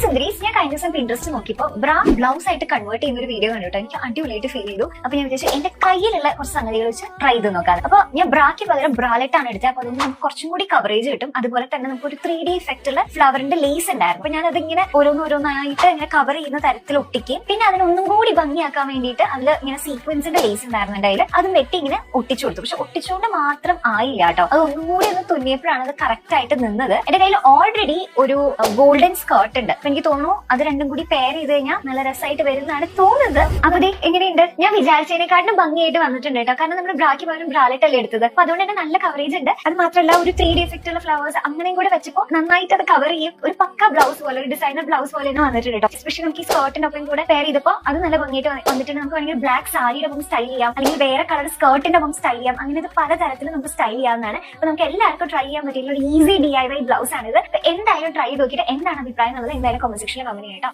സുന്ദരീസ്, ഞാൻ കഴിഞ്ഞ ദിവസം പിൻട്രസ്റ്റ് നോക്കിയപ്പോൾ ബ്രാ ബ്ലൗസ് ആയിട്ട് കൺവേർട്ട് ചെയ്യുന്ന ഒരു വീഡിയോ കണ്ടിട്ട് എനിക്ക് അടിപൊളിയായിട്ട് ഫീൽ ചെയ്തു. അപ്പൊ ഞാൻ വിചാരിച്ചു എന്റെ കയ്യിലുള്ള കുറച്ച് സംഗതികൾ വെച്ച് ട്രൈ ചെയ്ത് നോക്കാം. അപ്പൊ ഞാൻ ബ്രാക്ക് പകരം ബ്രാലെറ്റ് ആണ് എടുത്തത്. അപ്പൊ അതുകൊണ്ട് നമുക്ക് കുറച്ചും കൂടി കവറേജ് കിട്ടും. അതുപോലെ തന്നെ നമുക്ക് ഒരു 3D ഇഫക്റ്റ് ഉള്ള ഫ്ലവറിന്റെ ലേസ് ഉണ്ടായിരുന്നു. അപ്പൊ ഞാൻ അതിങ്ങനെ ഓരോന്നായിട്ട് ഇങ്ങനെ കവർ ചെയ്യുന്ന തരത്തിൽ ഒട്ടിക്കും. പിന്നെ അതിനൊന്നും കൂടി ഭംഗിയാക്കാൻ വേണ്ടിയിട്ട് അതിൽ ഇങ്ങനെ സീക്വൻസിന്റെ ലേസ് ഉണ്ടായിരുന്നു എന്റെ കയ്യിൽ. അത് വെട്ടി ഇങ്ങനെ ഒട്ടിച്ചു കൊടുത്തു. പക്ഷെ ഒട്ടിച്ചുകൊണ്ട് മാത്രം ആയില്ല കേട്ടോ, അത് ഒന്നും കൂടി ഒന്ന് തുന്നിയപ്പോഴാണ് അത് കറക്റ്റ് ആയിട്ട് നിന്നത്. എന്റെ കയ്യിൽ ഓൾറെഡി ഒരു ഗോൾഡൻ സ്കേർട്ട് ഉണ്ട്. അപ്പൊ എനിക്ക് തോന്നുന്നു അത് രണ്ടും കൂടി പെയർ ചെയ്ത് കഴിഞ്ഞാൽ നല്ല രസമായിട്ട് വരുന്നതാണ് തോന്നുന്നത്. അപ്പൊ ഇത് എങ്ങനെയുണ്ട്? ഞാൻ വിചാരിച്ചതിനെക്കാട്ടും ഭംഗിയായിട്ട് വന്നിട്ടുണ്ട് കേട്ടോ. കാരണം നമ്മുടെ ബ്രാക്ക് പകരം ബ്രാലെറ്റ് അല്ലേ എടുത്തത്. അപ്പൊ അതുകൊണ്ട് തന്നെ നല്ല കവറേജ് ഉണ്ട്. അത് മാത്രമല്ല ഒരു 3D എഫക്റ്റ് ഉള്ള ഫ്ലവേഴ്സ് അങ്ങനെയും കൂടെ വെച്ചപ്പോൾ നന്നായിട്ട് അത് കവർ ചെയ്യും. ഒരു പക്ക ബ്ലൗസ് പോലെ, ഒരു ഡിസൈനർ ബ്ലൗസ് പോലെ തന്നെ വന്നിട്ടുണ്ട് കേട്ടോ. എസ്പെഷ്യലി നമുക്ക് ഈ സ്കേർട്ടിന്റെ ഒപ്പം കൂടെ പെയർ ചെയ്തപ്പോൾ അത് നല്ല ഭംഗിയായിട്ട് വന്നിട്ടുണ്ട്. നമുക്ക് വേണമെങ്കിൽ ബ്ലാക്ക് സാരിയുടെ ഒപ്പം സ്റ്റൈൽ ചെയ്യാം, അല്ലെങ്കിൽ വേറെ കളർ സ്കേർട്ടിന്റെ ഒപ്പം സ്റ്റൈൽ ചെയ്യാം. അങ്ങനെ ഇത് പലതരത്തിൽ നമുക്ക് സ്റ്റൈൽ ചെയ്യാവുന്നതാണ്. അപ്പൊ നമുക്ക് എല്ലാവർക്കും ട്രൈ ചെയ്യാൻ പറ്റിയുള്ള ഒരു ഈസി DIY ബ്ലൗസ് ആണിത്. എന്തായാലും ട്രൈ ചെയ്ത് നോക്കിയിട്ട് എന്താണ് അഭിപ്രായം എന്നുള്ളത് എന്തായാലും കമന്റ് സെക്ഷനിൽ കമന്റ് ചെയ്യാം കേട്ടോ.